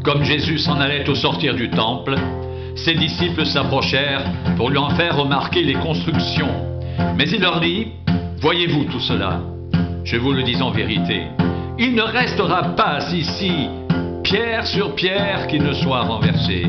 Comme Jésus s'en allait au sortir du temple, ses disciples s'approchèrent pour lui en faire remarquer les constructions. Mais il leur dit, « Voyez-vous tout cela? Je vous le dis en vérité, il ne restera pas ici pierre sur pierre qui ne soit renversée. »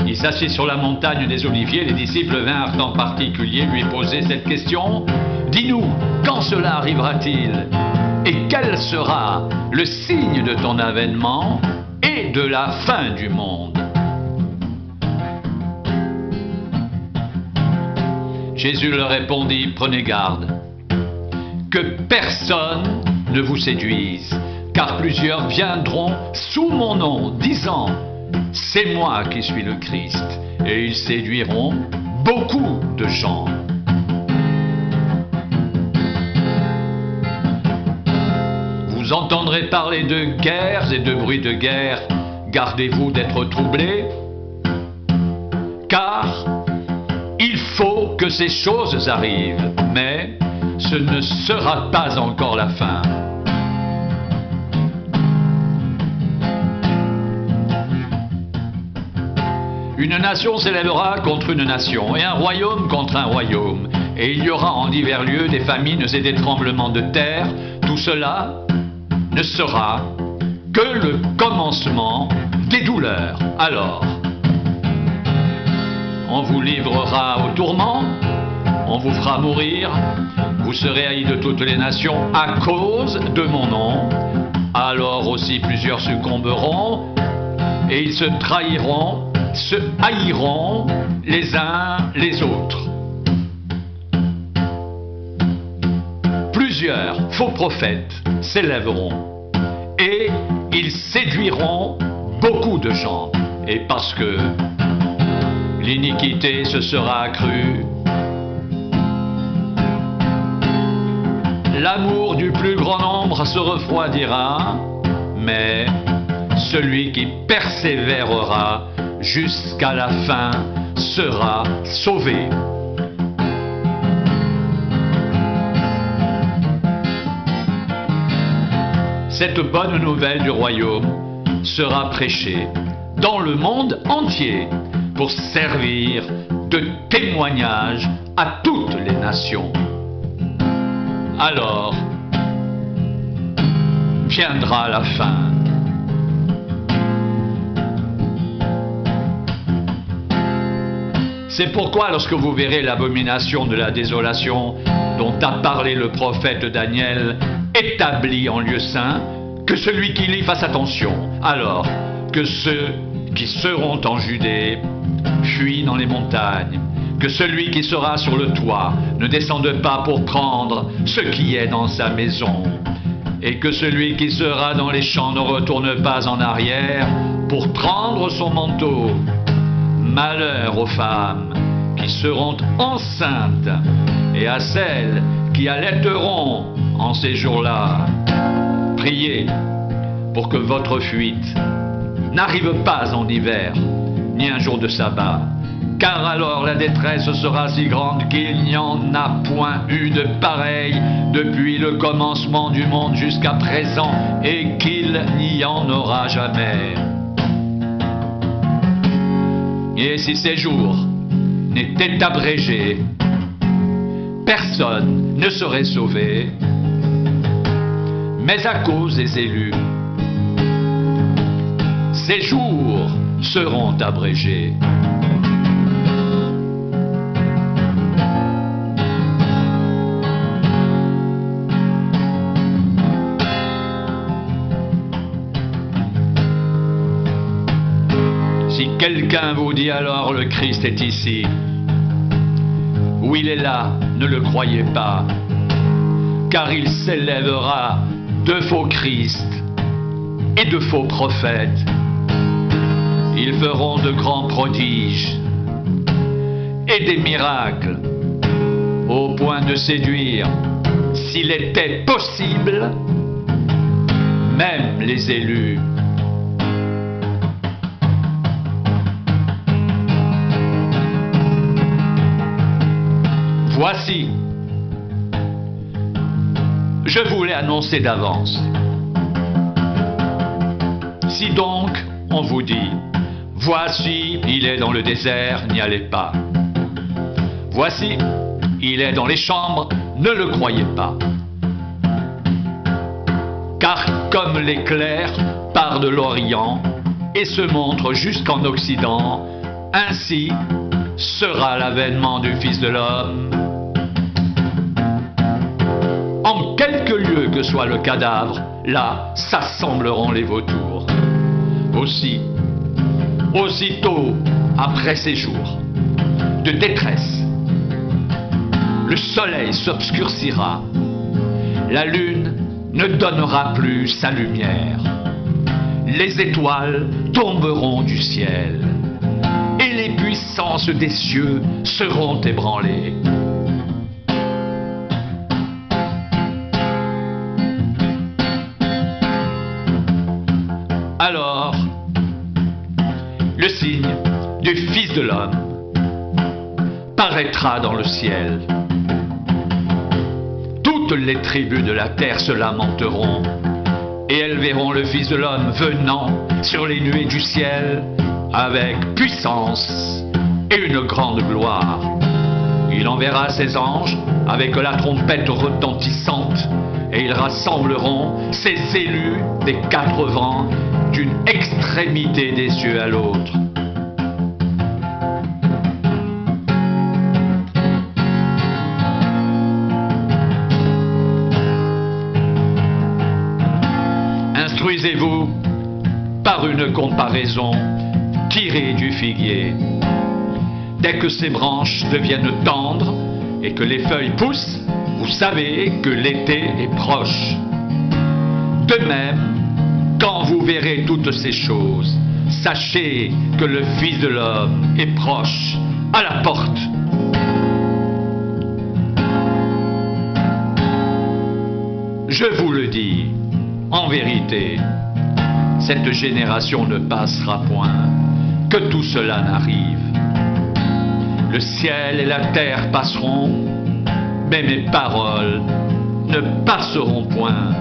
Il s'assit sur la montagne des Oliviers. Les disciples vinrent en particulier lui poser cette question. « Dis-nous, quand cela arrivera-t-il? Et quel sera le signe de ton avènement et de la fin du monde? » Jésus leur répondit, « Prenez garde, que personne ne vous séduise, car plusieurs viendront sous mon nom, disant, « C'est moi qui suis le Christ », et ils séduiront beaucoup de gens. Vous entendrez parler de guerres et de bruits de guerre. Gardez-vous d'être troublés, car il faut que ces choses arrivent, mais ce ne sera pas encore la fin. Une nation s'élèvera contre une nation, et un royaume contre un royaume. Et il y aura en divers lieux des famines et des tremblements de terre. Tout cela ne sera que le commencement des douleurs. Alors, on vous livrera au tourment, on vous fera mourir, vous serez haïs de toutes les nations à cause de mon nom. Alors aussi plusieurs succomberont, et ils se trahiront, se haïront les uns les autres. Plusieurs faux prophètes s'élèveront et ils séduiront beaucoup de gens. Et parce que l'iniquité se sera accrue, l'amour du plus grand nombre se refroidira, mais celui qui persévérera jusqu'à la fin sera sauvé. Cette bonne nouvelle du royaume sera prêchée dans le monde entier pour servir de témoignage à toutes les nations. Alors viendra la fin. C'est pourquoi lorsque vous verrez l'abomination de la désolation dont a parlé le prophète Daniel établie en lieu saint, que celui qui lit fasse attention. Alors que ceux qui seront en Judée fuient dans les montagnes, que celui qui sera sur le toit ne descende pas pour prendre ce qui est dans sa maison, et que celui qui sera dans les champs ne retourne pas en arrière pour prendre son manteau. Malheur aux femmes qui seront enceintes et à celles qui allaiteront en ces jours-là. Priez pour que votre fuite n'arrive pas en hiver, ni un jour de sabbat, car alors la détresse sera si grande qu'il n'y en a point eu de pareil depuis le commencement du monde jusqu'à présent, et qu'il n'y en aura jamais. Et si ces jours n'étaient abrégés, personne ne serait sauvé, mais à cause des élus, ces jours seront abrégés. Si quelqu'un vous dit alors le Christ est ici, ou il est là, ne le croyez pas, car il s'élèvera de faux Christ et de faux prophètes. Ils feront de grands prodiges et des miracles, au point de séduire, s'il était possible, même les élus. Voici, je vous l'ai annoncé d'avance. Si donc on vous dit, voici, il est dans le désert, n'y allez pas. Voici, il est dans les chambres, ne le croyez pas. Car comme l'éclair part de l'Orient et se montre jusqu'en Occident, ainsi sera l'avènement du Fils de l'homme. En quelque lieu que soit le cadavre, là s'assembleront les vautours. Aussi, aussitôt après ces jours de détresse, le soleil s'obscurcira, la lune ne donnera plus sa lumière, les étoiles tomberont du ciel, et les puissances des cieux seront ébranlées. Alors, le signe du Fils de l'homme paraîtra dans le ciel. Toutes les tribus de la terre se lamenteront, et elles verront le Fils de l'homme venant sur les nuées du ciel avec puissance et une grande gloire. Il enverra ses anges avec la trompette retentissante, et ils rassembleront ses élus des quatre vents d'une extrémité des cieux à l'autre. Instruisez-vous par une comparaison tirée du figuier. Dès que ses branches deviennent tendres et que les feuilles poussent, vous savez que l'été est proche. De même, quand vous verrez toutes ces choses, sachez que le Fils de l'homme est proche, à la porte. Je vous le dis, en vérité, cette génération ne passera point, que tout cela n'arrive. Le ciel et la terre passeront, mais mes paroles ne passeront point.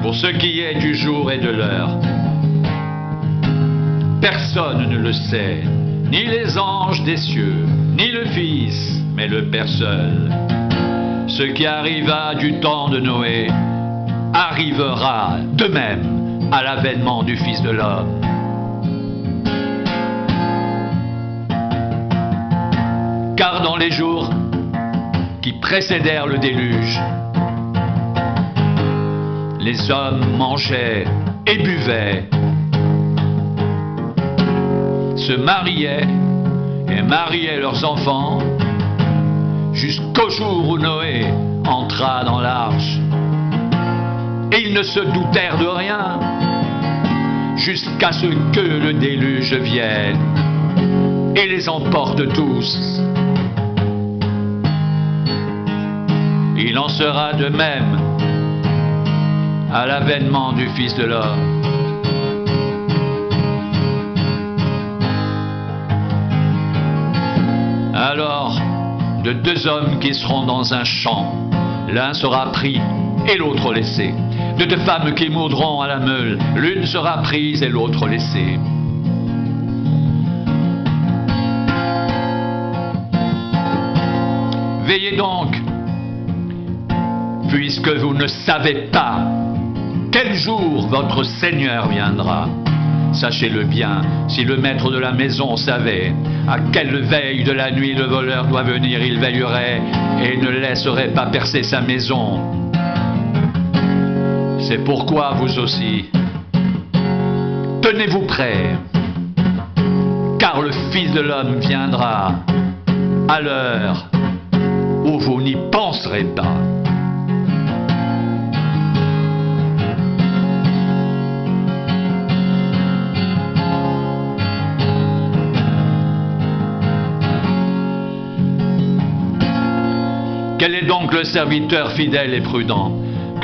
Pour ce qui est du jour et de l'heure, personne ne le sait, ni les anges des cieux, ni le Fils, mais le Père seul. Ce qui arriva du temps de Noé arrivera de même à l'avènement du Fils de l'homme. Car dans les jours qui précédèrent le déluge, les hommes mangeaient et buvaient, se mariaient et mariaient leurs enfants, jusqu'au jour où Noé entra dans l'arche. Et ils ne se doutèrent de rien, jusqu'à ce que le déluge vienne et les emporte tous. Il en sera de même à l'avènement du Fils de l'homme. Alors, de deux hommes qui seront dans un champ, l'un sera pris et l'autre laissé. De deux femmes qui moudront à la meule, l'une sera prise et l'autre laissée. Veillez donc, puisque vous ne savez pas quel jour votre Seigneur viendra. Sachez-le bien, si le maître de la maison savait à quelle veille de la nuit le voleur doit venir, il veillerait et ne laisserait pas percer sa maison. C'est pourquoi vous aussi, tenez-vous prêts, car le Fils de l'homme viendra à l'heure où vous n'y penserez pas. Quel est donc le serviteur fidèle et prudent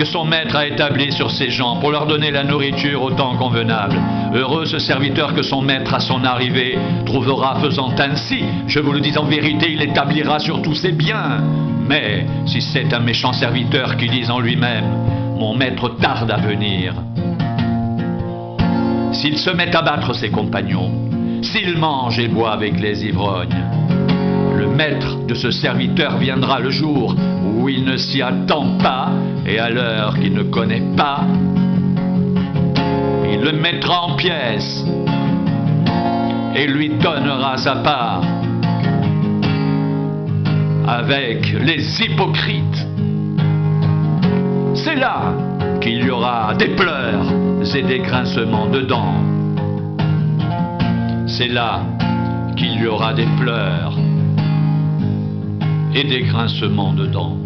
que son maître a établi sur ses gens pour leur donner la nourriture au temps convenable. Heureux ce serviteur que son maître à son arrivée trouvera faisant ainsi. Je vous le dis en vérité, il établira sur tous ses biens. Mais si c'est un méchant serviteur qui dit en lui-même, mon maître tarde à venir, s'il se met à battre ses compagnons, s'il mange et boit avec les ivrognes, le maître de ce serviteur viendra le jour où il ne s'y attend pas et à l'heure qu'il ne connaît pas. Il le mettra en pièces et lui donnera sa part avec les hypocrites. C'est là qu'il y aura des pleurs et des grincements de dents. C'est là qu'il y aura des pleurs et des grincements de dents.